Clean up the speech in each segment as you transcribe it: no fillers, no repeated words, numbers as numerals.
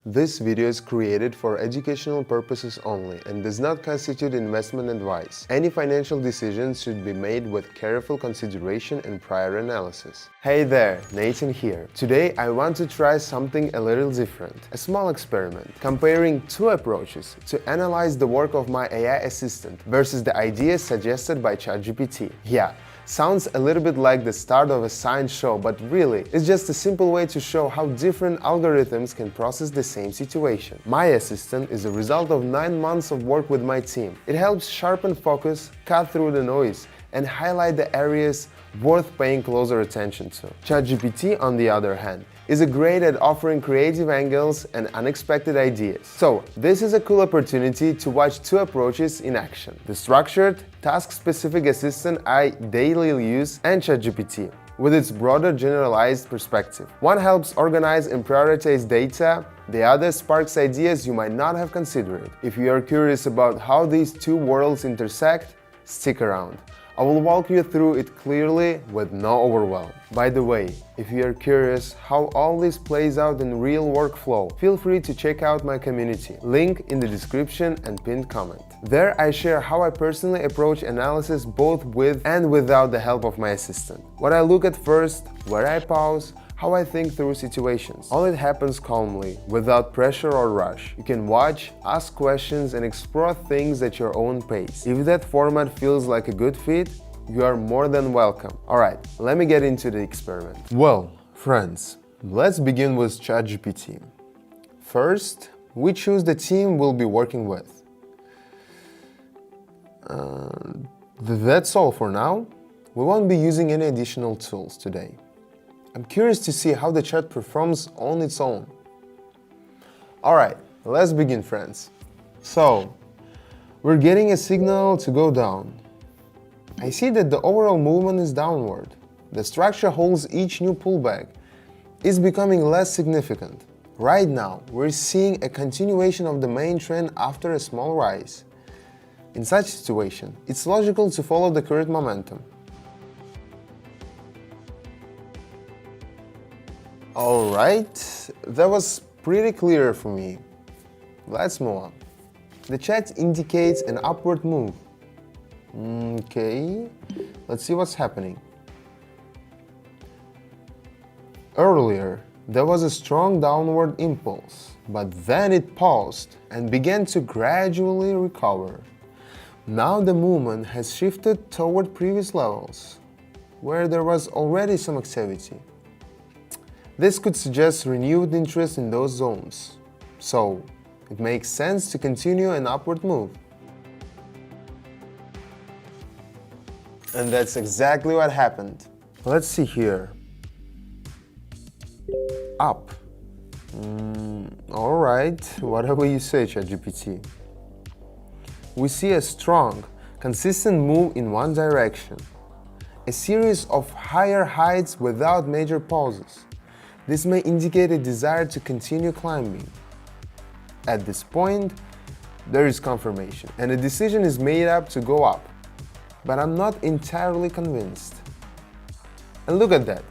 This video is created for educational purposes only and does not constitute investment advice. Any financial decisions should be made with careful consideration and prior analysis. Hey there, Nathan here. Today I want to try something a little different. A small experiment, comparing two approaches to analyze the work of my AI assistant versus the ideas suggested by ChatGPT. Yeah. Sounds a little bit like the start of a science show, but really, it's just a simple way to show how different algorithms can process the same situation. My assistant is a result of 9 months of work with my team. It helps sharpen focus, cut through the noise, and highlight the areas worth paying closer attention to. ChatGPT, on the other hand, is great at offering creative angles and unexpected ideas. So, this is a cool opportunity to watch two approaches in action: the structured, task-specific assistant I daily use and ChatGPT, with its broader generalized perspective. One helps organize and prioritize data, the other sparks ideas you might not have considered. If you are curious about how these two worlds intersect, stick around. I will walk you through it clearly with no overwhelm. By the way, if you are curious how all this plays out in real workflow, feel free to check out my community, link in the description and pinned comment. There I share how I personally approach analysis both with and without the help of my assistant. What I look at first, where I pause, how I think through situations. All it happens calmly, without pressure or rush. You can watch, ask questions, and explore things at your own pace. If that format feels like a good fit, you are more than welcome. Alright, let me get into the experiment. Well, friends, let's begin with ChatGPT. First, we choose the team we'll be working with. That's all for now. We won't be using any additional tools today. I'm curious to see how the chat performs on its own. Alright, let's begin, friends. So, we're getting a signal to go down. I see that the overall movement is downward. The structure holds each new pullback. It's becoming less significant. Right now, we're seeing a continuation of the main trend after a small rise. In such situation, it's logical to follow the current momentum. Alright, that was pretty clear for me. Let's move on. The chat indicates an upward move. Okay, let's see what's happening. Earlier, there was a strong downward impulse, but then it paused and began to gradually recover. Now the movement has shifted toward previous levels, where there was already some activity. This could suggest renewed interest in those zones, so it makes sense to continue an upward move. And that's exactly what happened. Let's see here. Up. Alright, whatever you say, ChatGPT. We see a strong, consistent move in one direction. A series of higher heights without major pauses. This may indicate a desire to continue climbing. At this point, there is confirmation, and a decision is made up to go up. But I'm not entirely convinced. And look at that.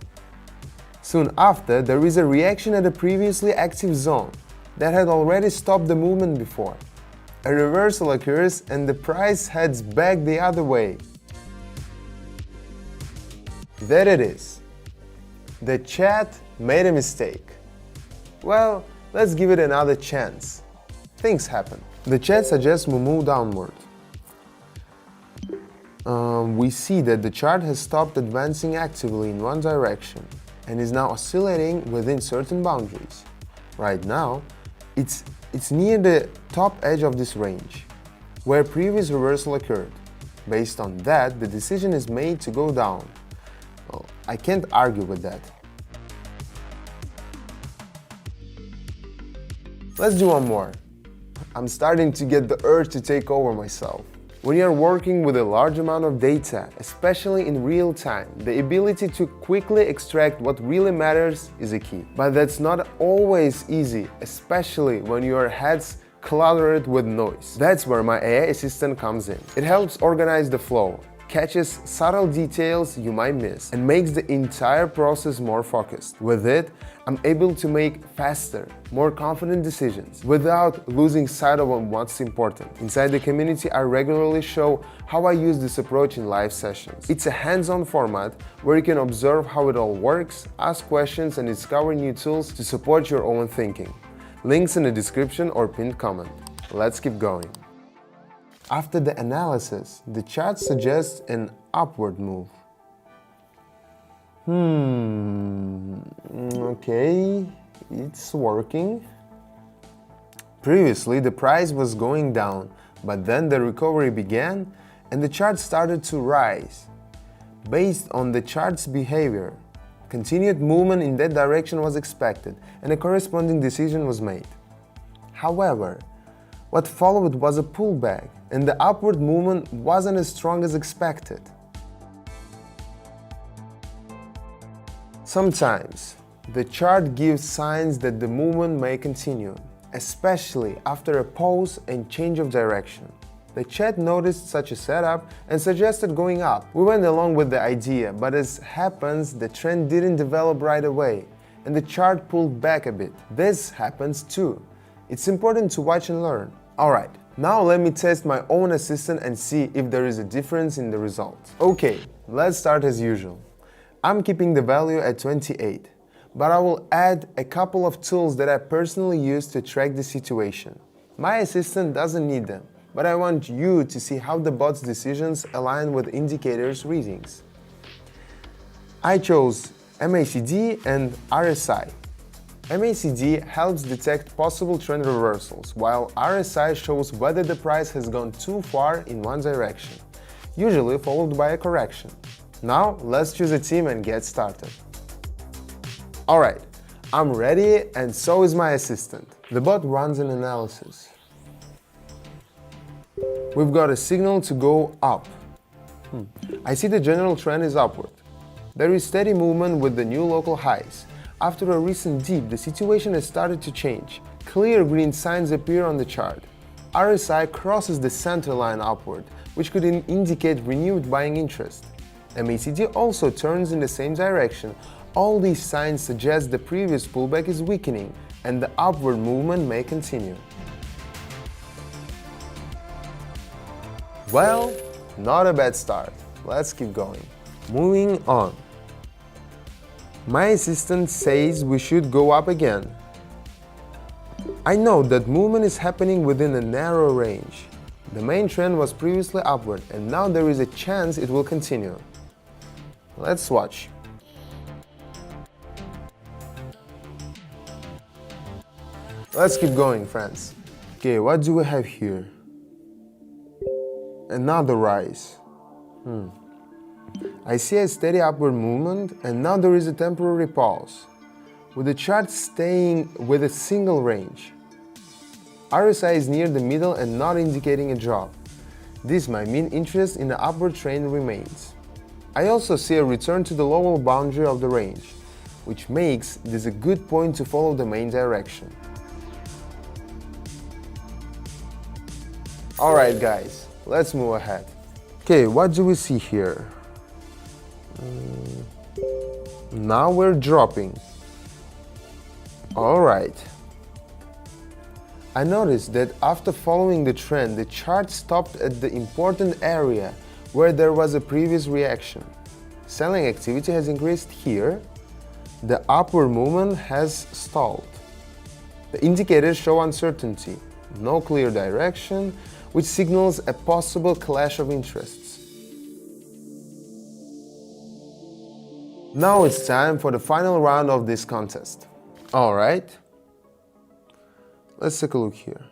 Soon after, there is a reaction at a previously active zone that had already stopped the movement before. A reversal occurs and the price heads back the other way. There it is. The chat made a mistake. Well, let's give it another chance. Things happen. The chat suggests we move downward. We see that the chart has stopped advancing actively in one direction and is now oscillating within certain boundaries. Right now, it's near the top edge of this range, where previous reversal occurred. Based on that, the decision is made to go down. Well, I can't argue with that. Let's do one more. I'm starting to get the urge to take over myself. When you're working with a large amount of data, especially in real time, the ability to quickly extract what really matters is a key. But that's not always easy, especially when your head's cluttered with noise. That's where my AI assistant comes in. It helps organize the flow, catches subtle details you might miss and makes the entire process more focused. With it, I'm able to make faster, more confident decisions without losing sight of what's important. Inside the community, I regularly show how I use this approach in live sessions. It's a hands-on format where you can observe how it all works, ask questions, and discover new tools to support your own thinking. Links in the description or pinned comment. Let's keep going. After the analysis, the chart suggests an upward move. Okay, it's working. Previously, the price was going down, but then the recovery began and the chart started to rise. Based on the chart's behavior, continued movement in that direction was expected and a corresponding decision was made. However, what followed was a pullback, and the upward movement wasn't as strong as expected. Sometimes, the chart gives signs that the movement may continue, especially after a pause and change of direction. The chat noticed such a setup and suggested going up. We went along with the idea, but as happens, the trend didn't develop right away, and the chart pulled back a bit. This happens too. It's important to watch and learn. Alright, now let me test my own assistant and see if there is a difference in the results. Okay, let's start as usual. I'm keeping the value at 28, but I will add a couple of tools that I personally use to track the situation. My assistant doesn't need them, but I want you to see how the bot's decisions align with indicators readings. I chose MACD and RSI. MACD helps detect possible trend reversals, while RSI shows whether the price has gone too far in one direction, usually followed by a correction. Now, let's choose a team and get started. Alright, I'm ready and so is my assistant. The bot runs an analysis. We've got a signal to go up. I see the general trend is upward. There is steady movement with the new local highs. After a recent dip, the situation has started to change. Clear green signs appear on the chart. RSI crosses the center line upward, which could indicate renewed buying interest. MACD also turns in the same direction. All these signs suggest the previous pullback is weakening and the upward movement may continue. Well, not a bad start. Let's keep going. Moving on. My assistant says we should go up again. I know that movement is happening within a narrow range. The main trend was previously upward and now there is a chance it will continue. Let's watch. Let's keep going, friends. Okay, what do we have here? Another rise. I see a steady upward movement and now there is a temporary pause, with the chart staying with a single range. RSI is near the middle and not indicating a drop. This might mean interest in the upward trend remains. I also see a return to the lower boundary of the range, which makes this a good point to follow the main direction. Alright guys, let's move ahead. Okay, what do we see here? Now we're dropping. Alright. I noticed that after following the trend, the chart stopped at the important area where there was a previous reaction. Selling activity has increased here. The upward movement has stalled. The indicators show uncertainty, no clear direction, which signals a possible clash of interests. Now it's time for the final round of this contest. Alright, let's take a look here.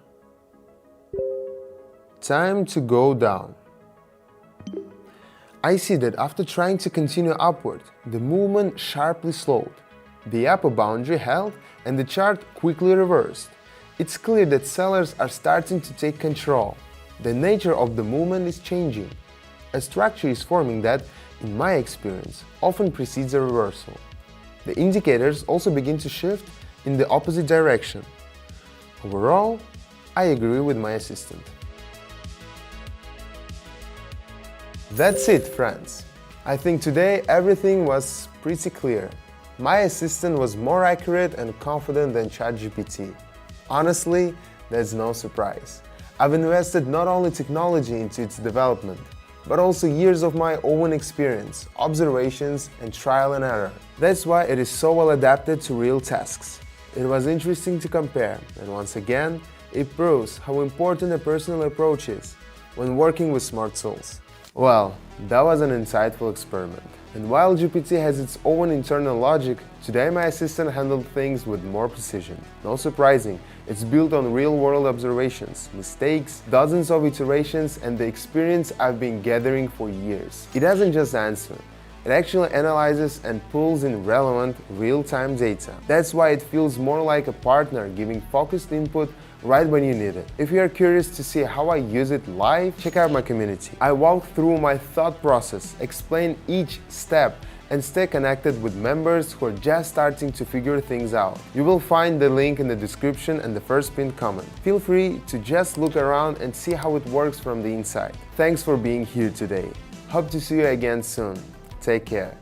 Time to go down. I see that after trying to continue upward, the movement sharply slowed. The upper boundary held and the chart quickly reversed. It's clear that sellers are starting to take control. The nature of the movement is changing. A structure is forming that, in my experience, often precedes a reversal. The indicators also begin to shift in the opposite direction. Overall, I agree with my assistant. That's it, friends. I think today everything was pretty clear. My assistant was more accurate and confident than ChatGPT. Honestly, there's no surprise. I've invested not only technology into its development, but also years of my own experience, observations, and trial and error. That's why it is so well adapted to real tasks. It was interesting to compare, and once again, it proves how important a personal approach is when working with smart tools. Well, that was an insightful experiment. And while GPT has its own internal logic, today my assistant handled things with more precision. No surprising, it's built on real-world observations, mistakes, dozens of iterations, and the experience I've been gathering for years. It doesn't just answer. It actually analyzes and pulls in relevant, real-time data. That's why it feels more like a partner giving focused input right when you need it. If you are curious to see how I use it live, check out my community. I walk through my thought process, explain each step, and stay connected with members who are just starting to figure things out. You will find the link in the description and the first pinned comment. Feel free to just look around and see how it works from the inside. Thanks for being here today. Hope to see you again soon. Take care.